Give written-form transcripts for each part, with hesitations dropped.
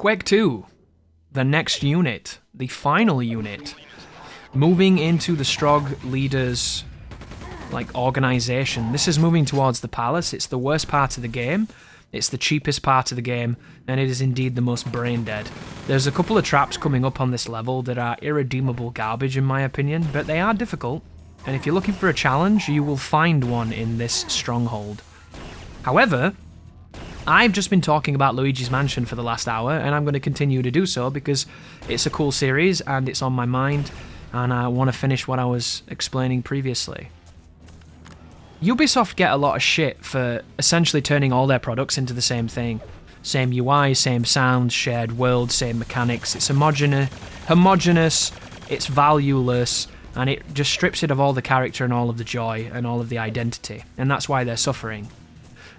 Quake 2, the next unit, the final unit, moving into the Strog leaders' organization. This is moving towards the palace. It's the worst part of the game. It's the cheapest part of the game, and it is indeed the most brain dead. There's a couple of traps coming up on this level that are irredeemable garbage in my opinion, but they are difficult, and if you're looking for a challenge, you will find one in this stronghold. However, I've just been talking about Luigi's Mansion for the last hour, and I'm going to continue to do so because it's a cool series and it's on my mind, and I want to finish what I was explaining previously. Ubisoft get a lot of shit for essentially turning all their products into the same thing. Same UI, same sounds, shared world, same mechanics. It's homogeneous, it's valueless, and it just strips it of all the character and all of the joy and all of the identity. And that's why they're suffering.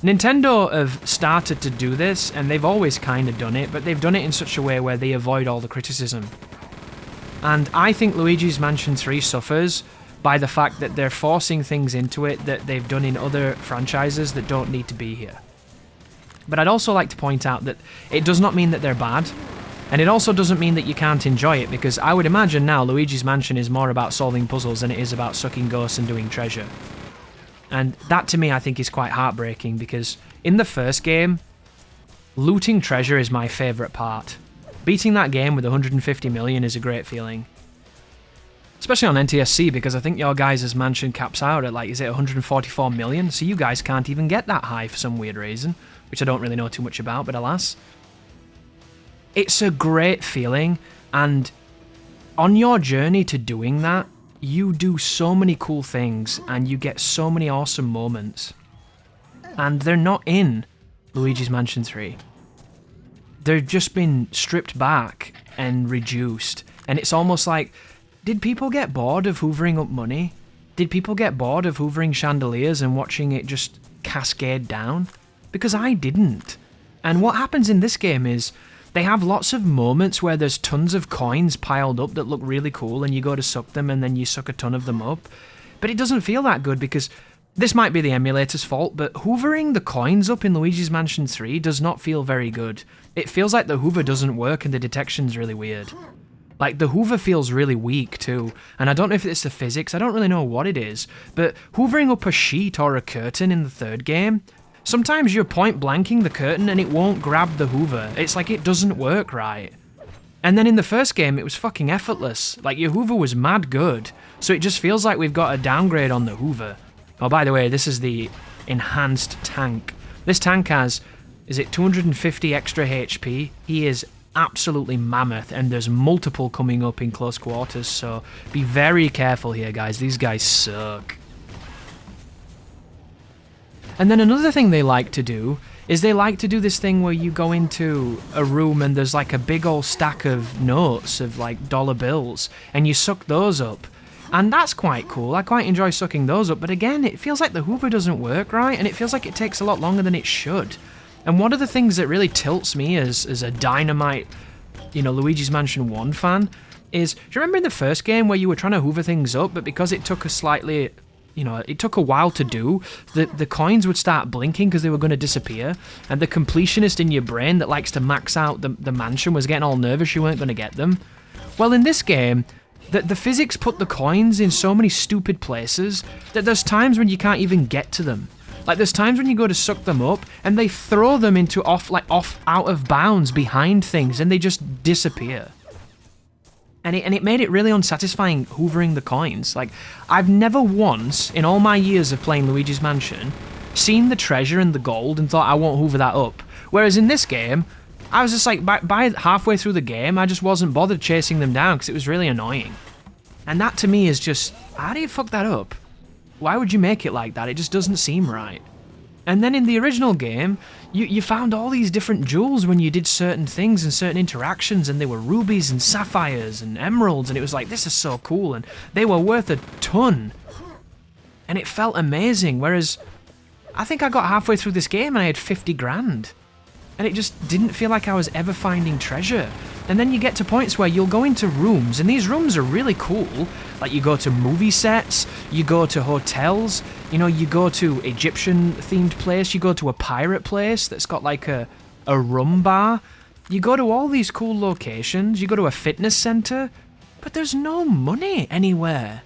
Nintendo have started to do this, and they've always kind of done it, but they've done it in such a way where they avoid all the criticism. And I think Luigi's Mansion 3 suffers by the fact that they're forcing things into it that they've done in other franchises that don't need to be here. But I'd also like to point out that it does not mean that they're bad, and it also doesn't mean that you can't enjoy it, because I would imagine now Luigi's Mansion is more about solving puzzles than it is about sucking ghosts and doing treasure. And that to me I think is quite heartbreaking, because in the first game, looting treasure is my favourite part. Beating that game with 150 million is a great feeling. Especially on NTSC, because I think your guys' mansion caps out at is it 144 million? So you guys can't even get that high for some weird reason, which I don't really know too much about, but alas. It's a great feeling, and on your journey to doing that, you do so many cool things, and you get so many awesome moments. And they're not in Luigi's Mansion 3. They've just been stripped back and reduced, and it's almost like, did people get bored of hoovering up money? Did people get bored of hoovering chandeliers and watching it just cascade down? Because I didn't. And what happens in this game is, they have lots of moments where there's tons of coins piled up that look really cool, and you go to suck them and then you suck a ton of them up. But it doesn't feel that good, because this might be the emulator's fault, but hoovering the coins up in Luigi's Mansion 3 does not feel very good. It feels like the hoover doesn't work and the detection's really weird. The hoover feels really weak too, and I don't know if it's the physics, I don't really know what it is, but hoovering up a sheet or a curtain in the third game, sometimes you're point blanking the curtain and it won't grab the hoover. It's like it doesn't work right. And then in the first game, it was fucking effortless. Your hoover was mad good, so it just feels like we've got a downgrade on the hoover. Oh, by the way, this is the enhanced tank. This tank has, is it 250 extra HP? He is absolutely mammoth, and there's multiple coming up in close quarters, so be very careful here, guys. These guys suck. And then another thing they like to do is they like to do this thing where you go into a room and there's a big old stack of notes of dollar bills, and you suck those up. And that's quite cool. I quite enjoy sucking those up, but again, it feels like the hoover doesn't work right, and it feels like it takes a lot longer than it should. And one of the things that really tilts me as a dynamite, Luigi's Mansion 1 fan is, do you remember in the first game where you were trying to hoover things up, but because it took it took a while to do, the coins would start blinking because they were going to disappear, and the completionist in your brain that likes to max out the mansion was getting all nervous you weren't going to get them? Well, in this game, the physics put the coins in so many stupid places that there's times when you can't even get to them. There's times when you go to suck them up, and they throw them into off out of bounds behind things, and they just disappear. And it made it really unsatisfying hoovering the coins. I've never once, in all my years of playing Luigi's Mansion, seen the treasure and the gold and thought I won't hoover that up. Whereas in this game, I was just by halfway through the game, I just wasn't bothered chasing them down because it was really annoying. And that to me is just, how do you fuck that up? Why would you make it like that? It just doesn't seem right. And then in the original game, you found all these different jewels when you did certain things and certain interactions, and they were rubies and sapphires and emeralds, and it was this is so cool, and they were worth a ton. And it felt amazing, whereas I think I got halfway through this game and I had 50 grand. And it just didn't feel like I was ever finding treasure. And then you get to points where you'll go into rooms, and these rooms are really cool. You go to movie sets, you go to hotels, you go to Egyptian-themed place, you go to a pirate place that's got a rum bar. You go to all these cool locations, you go to a fitness center, but there's no money anywhere.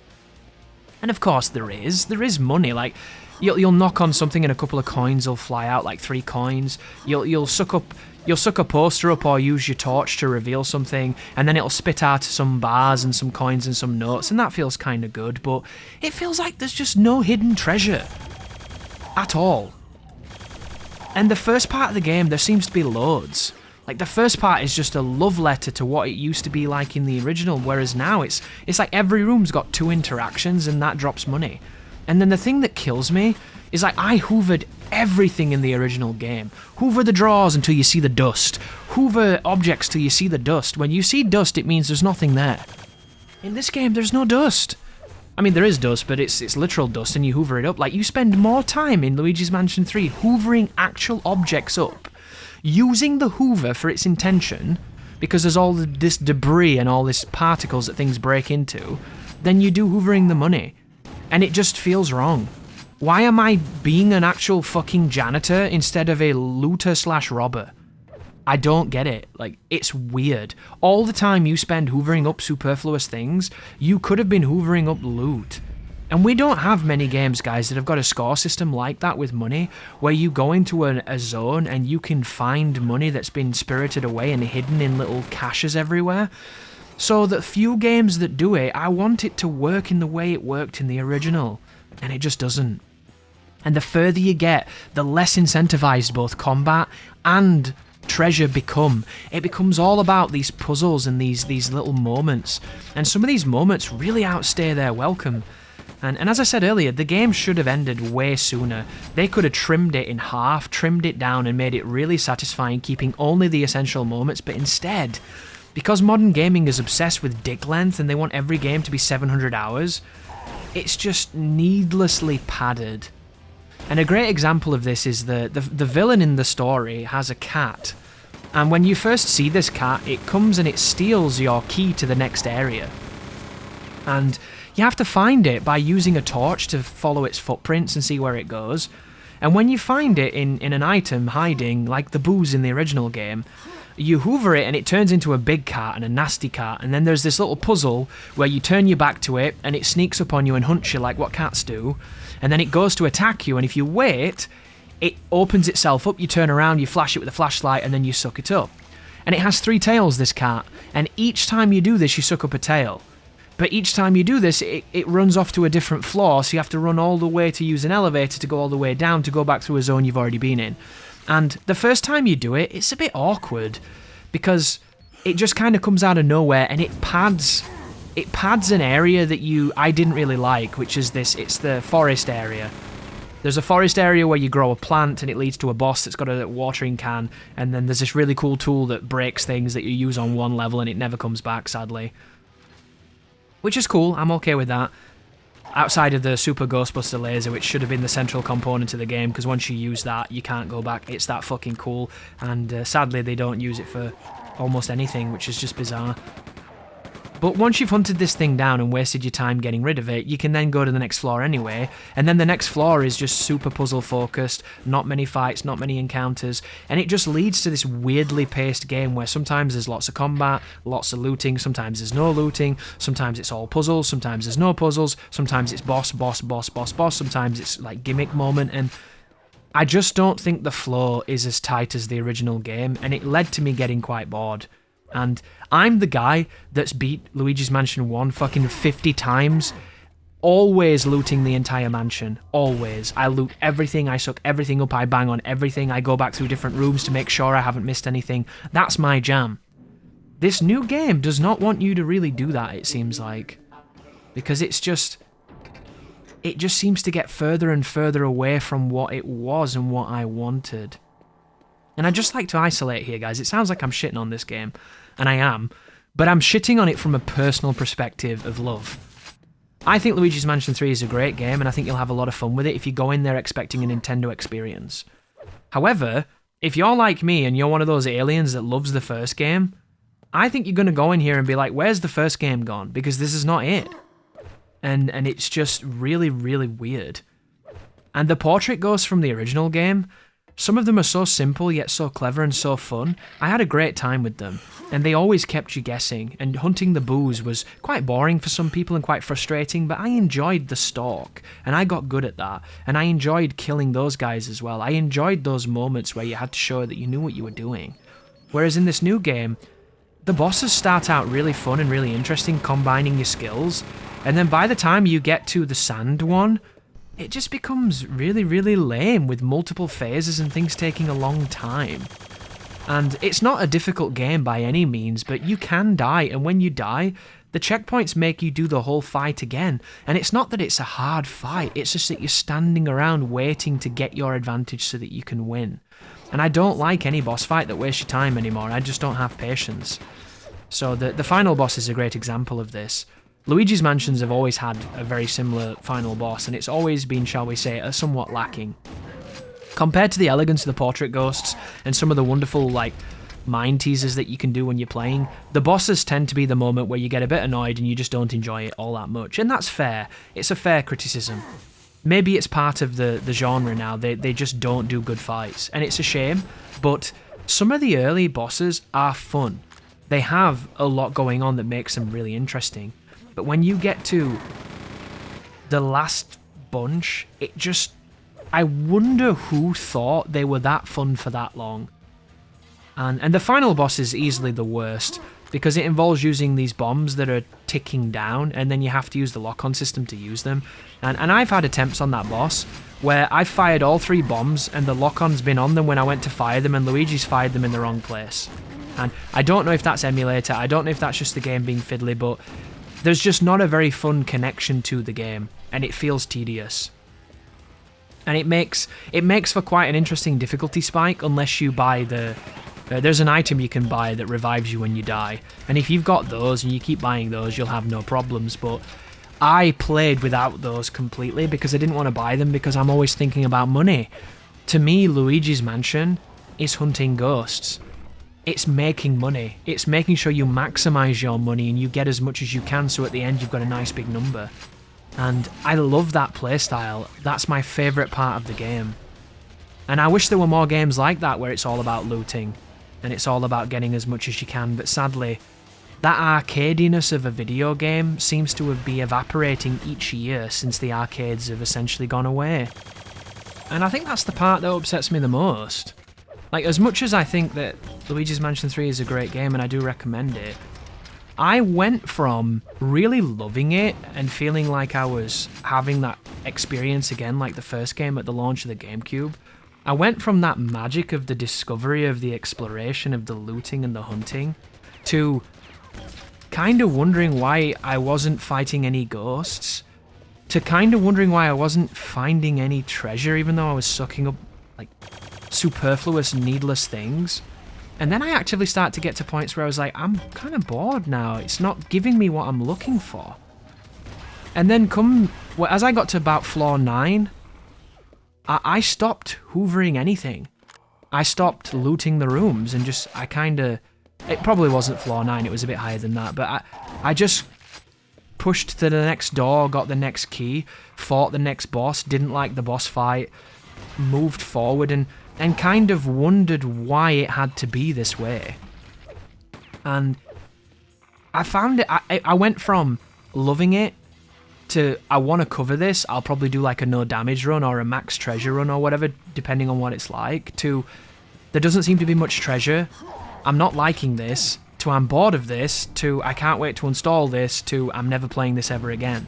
And of course there is money. Like, you'll knock on something and a couple of coins will fly out, like 3 coins. You'll suck a poster up or use your torch to reveal something, and then it'll spit out some bars and some coins and some notes, and that feels kind of good, but it feels like there's just no hidden treasure. At all. And the first part of the game, there seems to be loads. Like, the first part is just a love letter to what it used to be like in the original, whereas now it's like every room's got 2 interactions and that drops money. And then the thing that kills me is, like, I hoovered everything in the original game. Hoover the drawers until you see the dust. Hoover objects till you see the dust. When you see dust, it means there's nothing there. In this game, there's no dust. I mean, there is dust, but it's literal dust, and you hoover it up. Like, you spend more time in Luigi's Mansion 3 hoovering actual objects up, using the hoover for its intention, because there's all this debris and all this particles that things break into, than you do hoovering the money. And it just feels wrong. Why am I being an actual fucking janitor instead of a looter/robber? I don't get it. Like, it's weird. All the time you spend hoovering up superfluous things, you could have been hoovering up loot. And we don't have many games, guys, that have got a score system like that with money, where you go into a zone and you can find money that's been spirited away and hidden in little caches everywhere. So the few games that do it, I want it to work in the way it worked in the original. And it just doesn't. And the further you get, the less incentivized both combat and treasure become. It becomes all about these puzzles and these little moments. And some of these moments really outstay their welcome. And as I said earlier, the game should have ended way sooner. They could have trimmed it in half, trimmed it down, and made it really satisfying, keeping only the essential moments, but instead, because modern gaming is obsessed with dick length and they want every game to be 700 hours, it's just needlessly padded. And a great example of this is the villain in the story has a cat. And when you first see this cat, it comes and it steals your key to the next area. And you have to find it by using a torch to follow its footprints and see where it goes. And when you find it in an item hiding, like the booze in the original game, you hoover it and it turns into a big cat and a nasty cat, and then there's this little puzzle where you turn your back to it and it sneaks up on you and hunts you like what cats do, and then it goes to attack you, and if you wait, it opens itself up, you turn around, you flash it with a flashlight, and then you suck it up. And it has 3 tails, this cat, and each time you do this you suck up a tail. But each time you do this, it runs off to a different floor, so you have to run all the way to use an elevator to go all the way down to go back through a zone you've already been in. And the first time you do it, it's a bit awkward, because it just kind of comes out of nowhere, and it pads an area that I didn't really like, which is it's the forest area. There's a forest area where you grow a plant and it leads to a boss that's got a watering can, and then there's this really cool tool that breaks things that you use on one level and it never comes back, sadly. Which is cool, I'm okay with that. Outside of the Super Ghostbuster laser, which should have been the central component of the game, because once you use that, you can't go back. It's that fucking cool, and sadly they don't use it for almost anything, which is just bizarre. But once you've hunted this thing down and wasted your time getting rid of it, you can then go to the next floor anyway, and then the next floor is just super puzzle focused, not many fights, not many encounters, and it just leads to this weirdly paced game where sometimes there's lots of combat, lots of looting, sometimes there's no looting, sometimes it's all puzzles, sometimes there's no puzzles, sometimes it's boss, sometimes it's like gimmick moment, and I just don't think the flow is as tight as the original game, and it led to me getting quite bored. And I'm the guy that's beat Luigi's Mansion 1 fucking 50 times, always looting the entire mansion, always. I loot everything, I suck everything up, I bang on everything, I go back through different rooms to make sure I haven't missed anything. That's my jam. This new game does not want you to really do that, it seems like. Because it just seems to get further and further away from what it was and what I wanted. And I'd just like to isolate here, guys. It sounds like I'm shitting on this game, and I am, but I'm shitting on it from a personal perspective of love. I think Luigi's Mansion 3 is a great game, and I think you'll have a lot of fun with it if you go in there expecting a Nintendo experience. However, if you're like me and you're one of those aliens that loves the first game, I think you're going to go in here and be like, where's the first game gone? Because this is not it. And it's just really, really weird. And the portrait ghosts from the original game Some of them are so simple yet so clever and so fun. I had a great time with them, and they always kept you guessing, and hunting the boos was quite boring for some people and quite frustrating, but I enjoyed the stalk, and I got good at that, and I enjoyed killing those guys as well. I enjoyed those moments where you had to show that you knew what you were doing. Whereas in this new game, the bosses start out really fun and really interesting, combining your skills, and then by the time you get to the sand one, it just becomes really, really lame with multiple phases and things taking a long time. And it's not a difficult game by any means, but you can die, and when you die, the checkpoints make you do the whole fight again. And it's not that it's a hard fight, it's just that you're standing around waiting to get your advantage so that you can win. And I don't like any boss fight that wastes your time anymore, I just don't have patience. So the final boss is a great example of this. Luigi's Mansions have always had a very similar final boss, and it's always been, shall we say, somewhat lacking. Compared to the elegance of the portrait ghosts and some of the wonderful, like, mind teasers that you can do when you're playing, the bosses tend to be the moment where you get a bit annoyed and you just don't enjoy it all that much. And that's fair. It's a fair criticism. Maybe it's part of the genre now. They just don't do good fights. And it's a shame, but some of the early bosses are fun. They have a lot going on that makes them really interesting. But when you get to the last bunch, it just... I wonder who thought they were that fun for that long. And the final boss is easily the worst, because it involves using these bombs that are ticking down, and then you have to use the lock-on system to use them. And I've had attempts on that boss where I've fired all 3 bombs, and the lock-on's been on them when I went to fire them, and Luigi's fired them in the wrong place. And I don't know if that's emulator, I don't know if that's just the game being fiddly, but there's just not a very fun connection to the game, and it feels tedious. And it makes for quite an interesting difficulty spike unless you buy the... there's an item you can buy that revives you when you die, and if you've got those and you keep buying those, you'll have no problems, but I played without those completely because I didn't want to buy them because I'm always thinking about money. To me, Luigi's Mansion is hunting ghosts. It's making money. It's making sure you maximize your money and you get as much as you can so at the end you've got a nice big number. And I love that playstyle. That's my favourite part of the game. And I wish there were more games like that where it's all about looting and it's all about getting as much as you can, but sadly, that arcadiness of a video game seems to be evaporating each year since the arcades have essentially gone away. And I think that's the part that upsets me the most. Like, as much as I think that Luigi's Mansion 3 is a great game and I do recommend it, I went from really loving it and feeling like I was having that experience again like the first game at the launch of the GameCube. I went from that magic of the discovery, of the exploration, of the looting and the hunting, to kind of wondering why I wasn't fighting any ghosts, to kind of wondering why I wasn't finding any treasure even though I was sucking up like superfluous, needless things. And then I actively start to get to points where I was like, I'm kind of bored now. It's not giving me what I'm looking for. And then as I got to about floor 9, I stopped hoovering anything. I stopped looting the rooms and just, it probably wasn't floor 9, it was a bit higher than that, but I just pushed to the next door, got the next key, fought the next boss, didn't like the boss fight, moved forward and kind of wondered why it had to be this way. And I found it, I went from loving it to, I want to cover this, I'll probably do like a no damage run or a max treasure run or whatever, depending on what it's like, to, there doesn't seem to be much treasure, I'm not liking this, to I'm bored of this, to I can't wait to install this, to I'm never playing this ever again.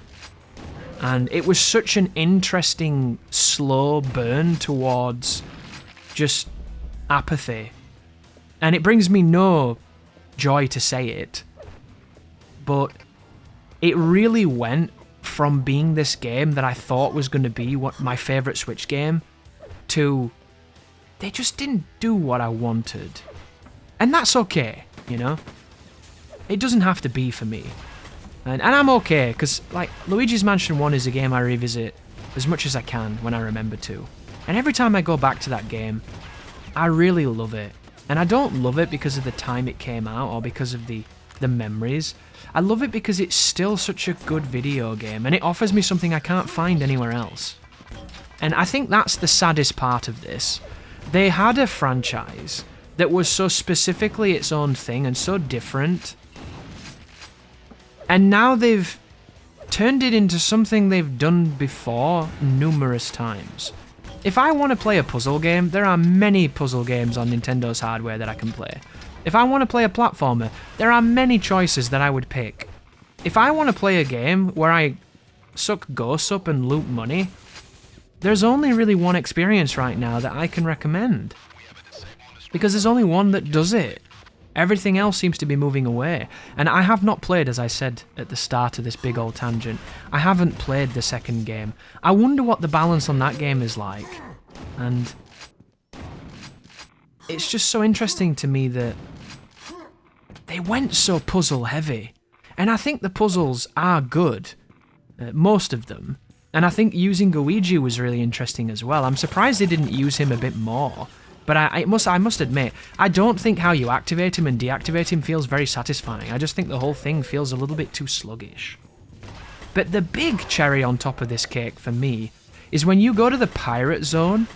And it was such an interesting, slow burn towards just apathy. And it brings me no joy to say it, but it really went from being this game that I thought was going to be my favourite Switch game to they just didn't do what I wanted. And that's okay, you know? It doesn't have to be for me. And I'm okay, because like Luigi's Mansion 1 is a game I revisit as much as I can when I remember to. And every time I go back to that game, I really love it. And I don't love it because of the time it came out or because of the memories. I love it because it's still such a good video game and it offers me something I can't find anywhere else. And I think that's the saddest part of this. They had a franchise that was so specifically its own thing and so different. And now they've turned it into something they've done before numerous times. If I want to play a puzzle game, there are many puzzle games on Nintendo's hardware that I can play. If I want to play a platformer, there are many choices that I would pick. If I want to play a game where I suck ghosts up and loot money, there's only really one experience right now that I can recommend. Because there's only one that does it. Everything else seems to be moving away. And I have not played, as I said at the start of this big old tangent, I haven't played the second game. I wonder what the balance on that game is like. And it's just so interesting to me that they went so puzzle heavy. And I think the puzzles are good. Most of them. And I think using Luigi was really interesting as well. I'm surprised they didn't use him a bit more. But I must admit, I don't think how you activate him and deactivate him feels very satisfying. I just think the whole thing feels a little bit too sluggish. But the big cherry on top of this cake for me is when you go to the pirate zone,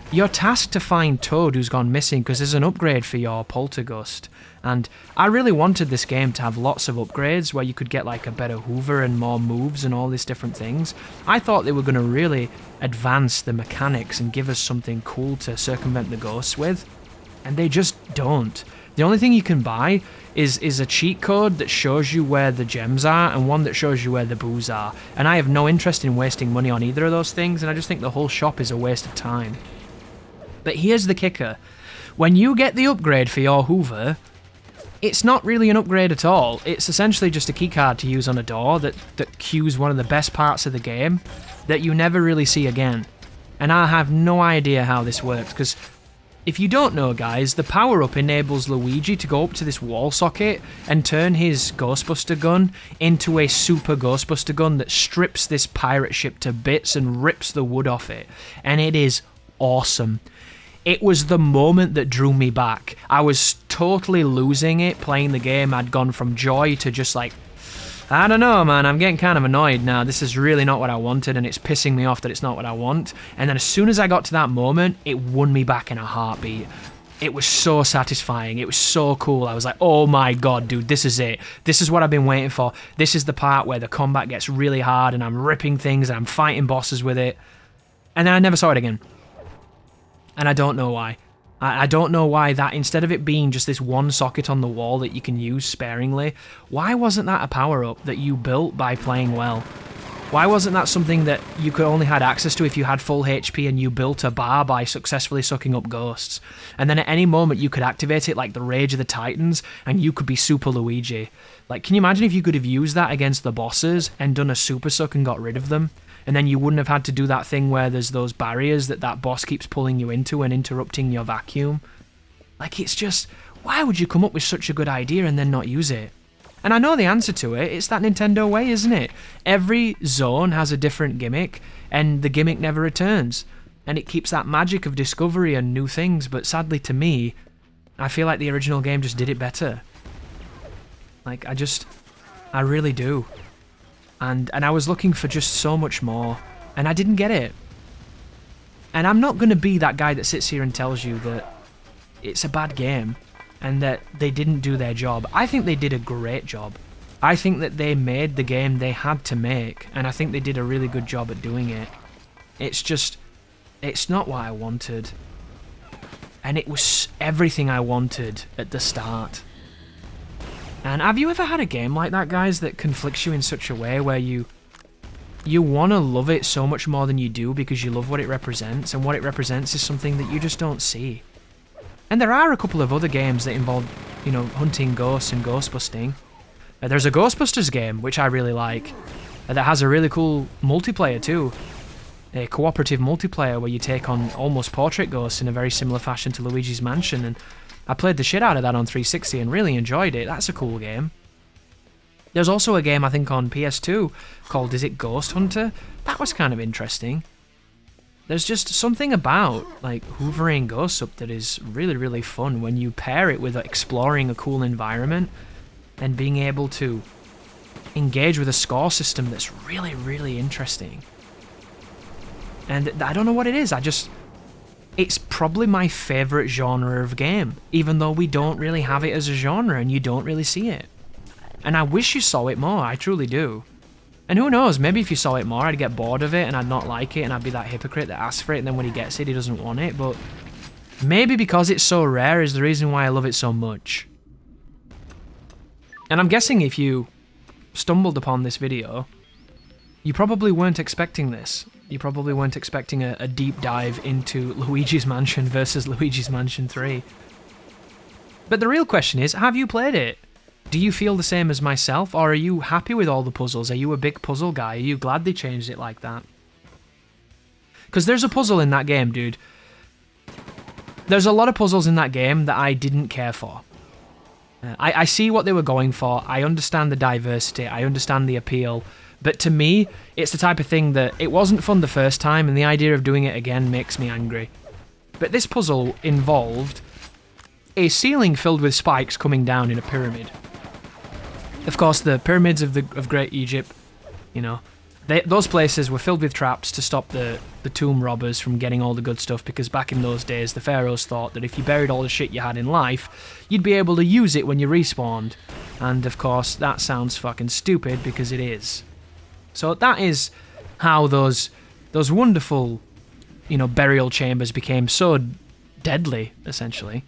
you're tasked to find Toad who's gone missing because there's an upgrade for your Poltergust. And I really wanted this game to have lots of upgrades where you could get like a better Hoover and more moves and all these different things. I thought they were going to really advance the mechanics and give us something cool to circumvent the ghosts with. And they just don't. The only thing you can buy is a cheat code that shows you where the gems are and one that shows you where the boos are. And I have no interest in wasting money on either of those things, and I just think the whole shop is a waste of time. But here's the kicker. When you get the upgrade for your Hoover, it's not really an upgrade at all. It's essentially just a keycard to use on a door that cues one of the best parts of the game that you never really see again. And I have no idea how this works, because if you don't know, guys, the power-up enables Luigi to go up to this wall socket and turn his Ghostbuster gun into a super Ghostbuster gun that strips this pirate ship to bits and rips the wood off it. And it is awesome. It was the moment that drew me back. I was totally losing it playing the game. I'd gone from joy to just like, I don't know, man, I'm getting kind of annoyed now. This is really not what I wanted, and it's pissing me off that it's not what I want. And then as soon as I got to that moment, it won me back in a heartbeat. It was so satisfying. It was so cool. I was like, oh my god, dude, this is it. This is what I've been waiting for. This is the part where the combat gets really hard and I'm ripping things and I'm fighting bosses with it. And then I never saw it again. And I don't know why. I don't know why that, instead of it being just this one socket on the wall that you can use sparingly, why wasn't that a power-up that you built by playing well? Why wasn't that something that you could only had access to if you had full HP and you built a bar by successfully sucking up ghosts? And then at any moment you could activate it like the Rage of the Titans and you could be Super Luigi. Like, can you imagine if you could have used that against the bosses and done a super suck and got rid of them? And then you wouldn't have had to do that thing where there's those barriers that boss keeps pulling you into and interrupting your vacuum. Like, it's just, why would you come up with such a good idea and then not use it? And I know the answer to it. It's that Nintendo way, isn't it? Every zone has a different gimmick, and the gimmick never returns. And it keeps that magic of discovery and new things, but sadly to me, I feel like the original game just did it better. Like, I really do. And I was looking for just so much more, and I didn't get it. And I'm not going to be that guy that sits here and tells you that it's a bad game and that they didn't do their job. I think they did a great job. I think that they made the game they had to make, and I think they did a really good job at doing it. It's just, it's not what I wanted. And it was everything I wanted at the start. And have you ever had a game like that, guys, that conflicts you in such a way where you want to love it so much more than you do because you love what it represents, and what it represents is something that you just don't see? And there are a couple of other games that involve, you know, hunting ghosts and ghost busting. There's a Ghostbusters game, which I really like, that has a really cool multiplayer too. A cooperative multiplayer where you take on almost portrait ghosts in a very similar fashion to Luigi's Mansion, and I played the shit out of that on 360 and really enjoyed it. That's a cool game. There's also a game, I think, on PS2 called, is it Ghost Hunter? That was kind of interesting. There's just something about, like, hoovering ghosts up that is really, really fun when you pair it with exploring a cool environment and being able to engage with a score system that's really, really interesting. And I don't know what it is, it's probably my favourite genre of game, even though we don't really have it as a genre and you don't really see it. And I wish you saw it more, I truly do. And who knows, maybe if you saw it more, I'd get bored of it and I'd not like it and I'd be that hypocrite that asks for it and then when he gets it, he doesn't want it. But maybe because it's so rare is the reason why I love it so much. And I'm guessing if you stumbled upon this video, you probably weren't expecting this. You probably weren't expecting a deep dive into Luigi's Mansion versus Luigi's Mansion 3. But the real question is, have you played it? Do you feel the same as myself, or are you happy with all the puzzles? Are you a big puzzle guy? Are you glad they changed it like that? Because there's a puzzle in that game, dude. There's a lot of puzzles in that game that I didn't care for. I see what they were going for, I understand the diversity, I understand the appeal, but to me, it's the type of thing that it wasn't fun the first time, and the idea of doing it again makes me angry. But this puzzle involved a ceiling filled with spikes coming down in a pyramid. Of course, the pyramids of Great Egypt, you know, those places were filled with traps to stop the tomb robbers from getting all the good stuff, because back in those days, the pharaohs thought that if you buried all the shit you had in life, you'd be able to use it when you respawned. And of course, that sounds fucking stupid, because it is. So that is how those wonderful, you know, burial chambers became so deadly, essentially.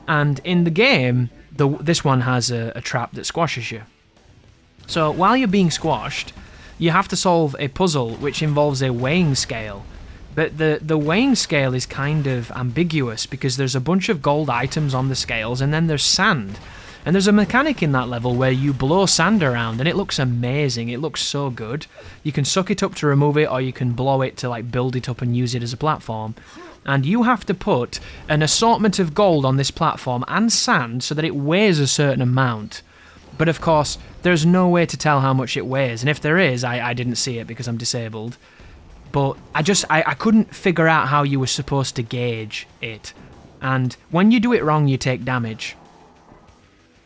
And in the game, this one has a trap that squashes you. So while you're being squashed, you have to solve a puzzle which involves a weighing scale. But the weighing scale is kind of ambiguous because there's a bunch of gold items on the scales and then there's sand. And there's a mechanic in that level where you blow sand around and it looks amazing. It looks so good. You can suck it up to remove it, or you can blow it to like build it up and use it as a platform. And you have to put an assortment of gold on this platform and sand so that it weighs a certain amount. But of course, there's no way to tell how much it weighs. And if there is, I didn't see it because I'm disabled. But I couldn't figure out how you were supposed to gauge it. And when you do it wrong, you take damage.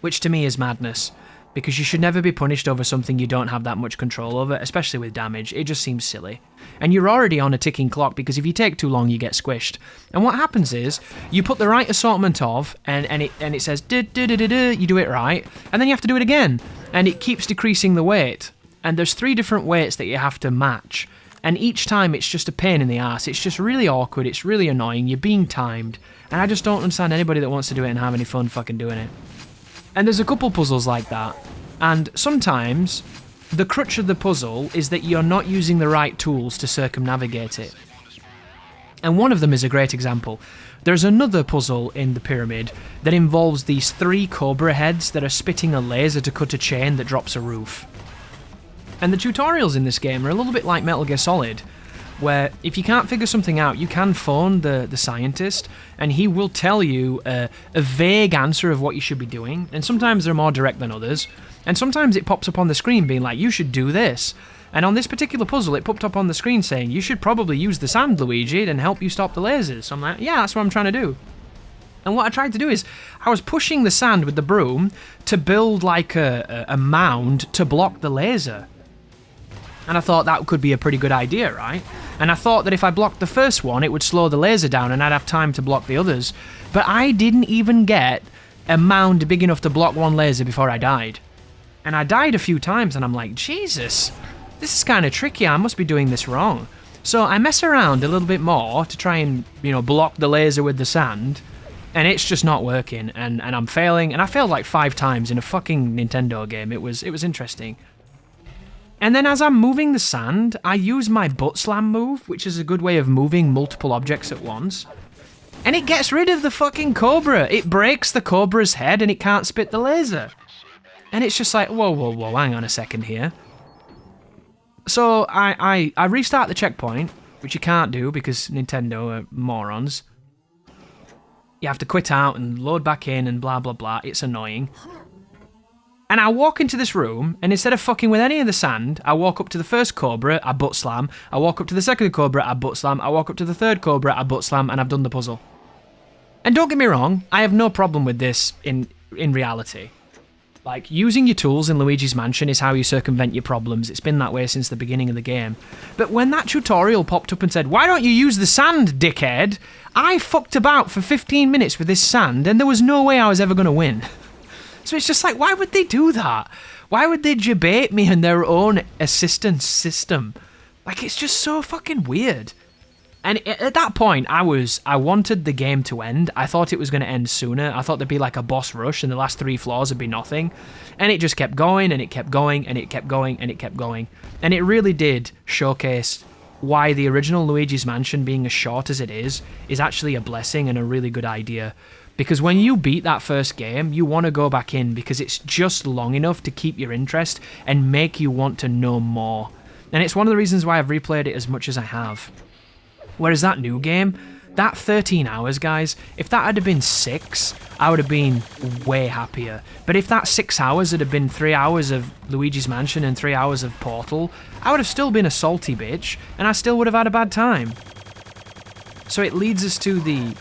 Which to me is madness, because you should never be punished over something you don't have that much control over, especially with damage. It just seems silly. And you're already on a ticking clock, because if you take too long, you get squished. And what happens is, you put the right assortment of, and it says, you do it right, and then you have to do it again. And it keeps decreasing the weight. And there's 3 different weights that you have to match. And each time it's just a pain in the ass. It's just really awkward, it's really annoying, you're being timed. And I just don't understand anybody that wants to do it and have any fun fucking doing it. And there's a couple puzzles like that, and sometimes the crutch of the puzzle is that you're not using the right tools to circumnavigate it. And one of them is a great example. There's another puzzle in the pyramid that involves these 3 cobra heads that are spitting a laser to cut a chain that drops a roof. And the tutorials in this game are a little bit like Metal Gear Solid, where if you can't figure something out, you can phone the scientist, and he will tell you a vague answer of what you should be doing, and sometimes they're more direct than others, and sometimes it pops up on the screen being like, you should do this. And on this particular puzzle, it popped up on the screen saying, you should probably use the sand, Luigi, and help you stop the lasers. So I'm like, yeah, that's what I'm trying to do. And what I tried to do is, I was pushing the sand with the broom to build like a mound to block the laser. And I thought that could be a pretty good idea, right? And I thought that if I blocked the first one, it would slow the laser down and I'd have time to block the others. But I didn't even get a mound big enough to block one laser before I died. And I died a few times and I'm like, Jesus, this is kind of tricky, I must be doing this wrong. So I mess around a little bit more to try and, you know, block the laser with the sand. And it's just not working, and I'm failing. And I failed like 5 times in a fucking Nintendo game. It was interesting. And then as I'm moving the sand, I use my butt slam move, which is a good way of moving multiple objects at once. And it gets rid of the fucking cobra. It breaks the cobra's head and it can't spit the laser. And it's just like, whoa, hang on a second here. So I restart the checkpoint, which you can't do because Nintendo are morons. You have to quit out and load back in and blah, blah, blah. It's annoying. And I walk into this room, and instead of fucking with any of the sand, I walk up to the first cobra, I butt slam. I walk up to the second cobra, I butt slam. I walk up to the third cobra, I butt slam, and I've done the puzzle. And don't get me wrong, I have no problem with this in reality. Like, using your tools in Luigi's Mansion is how you circumvent your problems. It's been that way since the beginning of the game. But when that tutorial popped up and said, why don't you use the sand, dickhead? I fucked about for 15 minutes with this sand, and there was no way I was ever going to win. So it's just like, why would they do that? Why would they debate me in their own assistance system? Like, it's just so fucking weird. And at that point, I wanted the game to end. I thought it was going to end sooner. I thought there'd be like a boss rush and the last 3 floors would be nothing. And it just kept going, and it kept going, and it kept going, and it kept going. And it really did showcase why the original Luigi's Mansion, being as short as it is actually a blessing and a really good idea. Because when you beat that first game, you want to go back in because it's just long enough to keep your interest and make you want to know more. And it's one of the reasons why I've replayed it as much as I have. Whereas that new game, that 13 hours, guys, if that had been 6, I would have been way happier. But if that 6 hours had been 3 hours of Luigi's Mansion and 3 hours of Portal, I would have still been a salty bitch, and I still would have had a bad time. So it leads us to the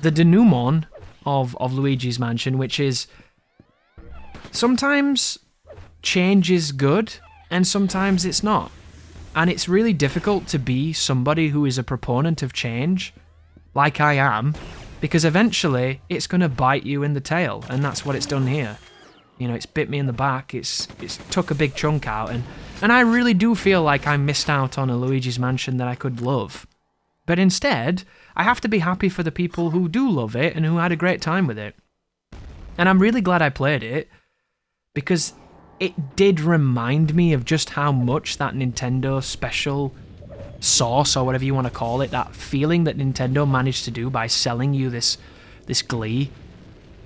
denouement of Luigi's Mansion, which is sometimes change is good, and sometimes it's not. And it's really difficult to be somebody who is a proponent of change, like I am, because eventually it's going to bite you in the tail, and that's what it's done here. You know, it's bit me in the back, it's took a big chunk out, and I really do feel like I missed out on a Luigi's Mansion that I could love. But instead, I have to be happy for the people who do love it and who had a great time with it. And I'm really glad I played it, because it did remind me of just how much that Nintendo special sauce, or whatever you want to call it, that feeling that Nintendo managed to do by selling you this glee,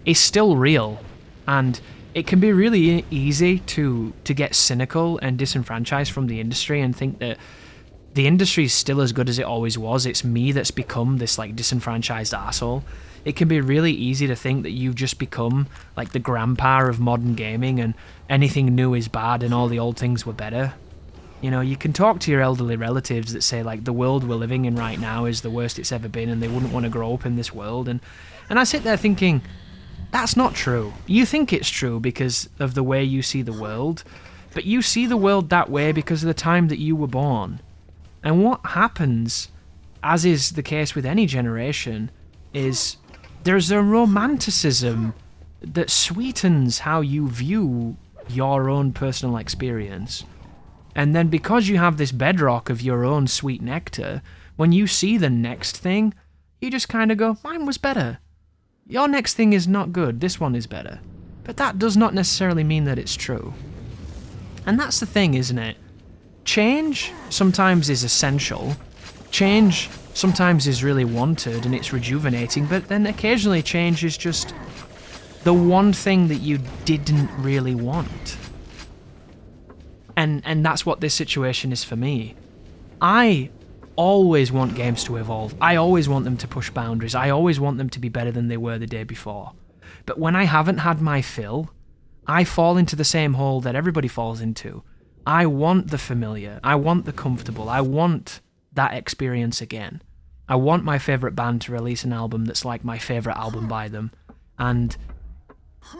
is still real. And it can be really easy to get cynical and disenfranchised from the industry and think that the industry is still as good as it always was. It's me that's become this like disenfranchised asshole. It can be really easy to think that you've just become like the grandpa of modern gaming and anything new is bad and all the old things were better. You know, you can talk to your elderly relatives that say like the world we're living in right now is the worst it's ever been and they wouldn't want to grow up in this world. And I sit there thinking, that's not true. You think it's true because of the way you see the world, but you see the world that way because of the time that you were born. And what happens, as is the case with any generation, is there's a romanticism that sweetens how you view your own personal experience. And then because you have this bedrock of your own sweet nectar, when you see the next thing, you just kind of go, mine was better. Your next thing is not good, this one is better. But that does not necessarily mean that it's true. And that's the thing, isn't it? Change sometimes is essential. Change sometimes is really wanted and it's rejuvenating, but then occasionally change is just the one thing that you didn't really want. And that's what this situation is for me. I always want games to evolve. I always want them to push boundaries. I always want them to be better than they were the day before. But when I haven't had my fill, I fall into the same hole that everybody falls into. I want the familiar. I want the comfortable. I want that experience again. I want my favourite band to release an album that's like my favourite album by them. And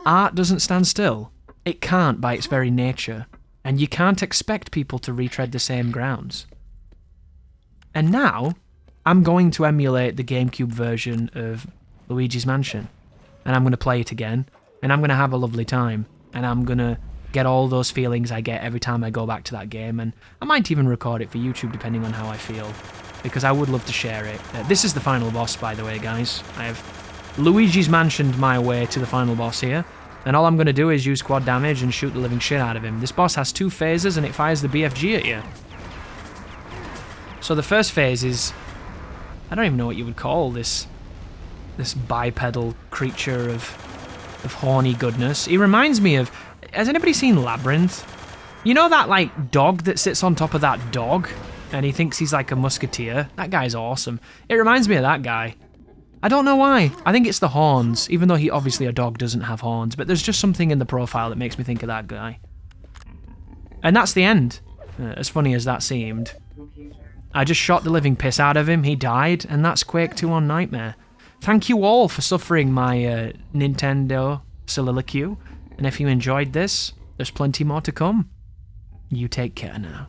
art doesn't stand still. It can't by its very nature. And you can't expect people to retread the same grounds. And now, I'm going to emulate the GameCube version of Luigi's Mansion. And I'm going to play it again. And I'm going to have a lovely time. And I'm going to get all those feelings I get every time I go back to that game. And I might even record it for YouTube depending on how I feel. Because I would love to share it. This is the final boss, by the way, guys. I have Luigi's Mansioned my way to the final boss here. And all I'm going to do is use quad damage and shoot the living shit out of him. This boss has 2 phases and it fires the BFG at you. So the first phase is, I don't even know what you would call this bipedal creature of horny goodness. He reminds me of, has anybody seen Labyrinth? You know that like dog that sits on top of that dog and he thinks he's like a musketeer? That guy's awesome. It reminds me of that guy. I don't know why. I think it's the horns, even though he obviously a dog doesn't have horns, but there's just something in the profile that makes me think of that guy. And that's the end, as funny as that seemed. I just shot the living piss out of him, he died, and that's Quake 2 on Nightmare. Thank you all for suffering my Nintendo soliloquy, And if you enjoyed this, there's plenty more to come. You take care now.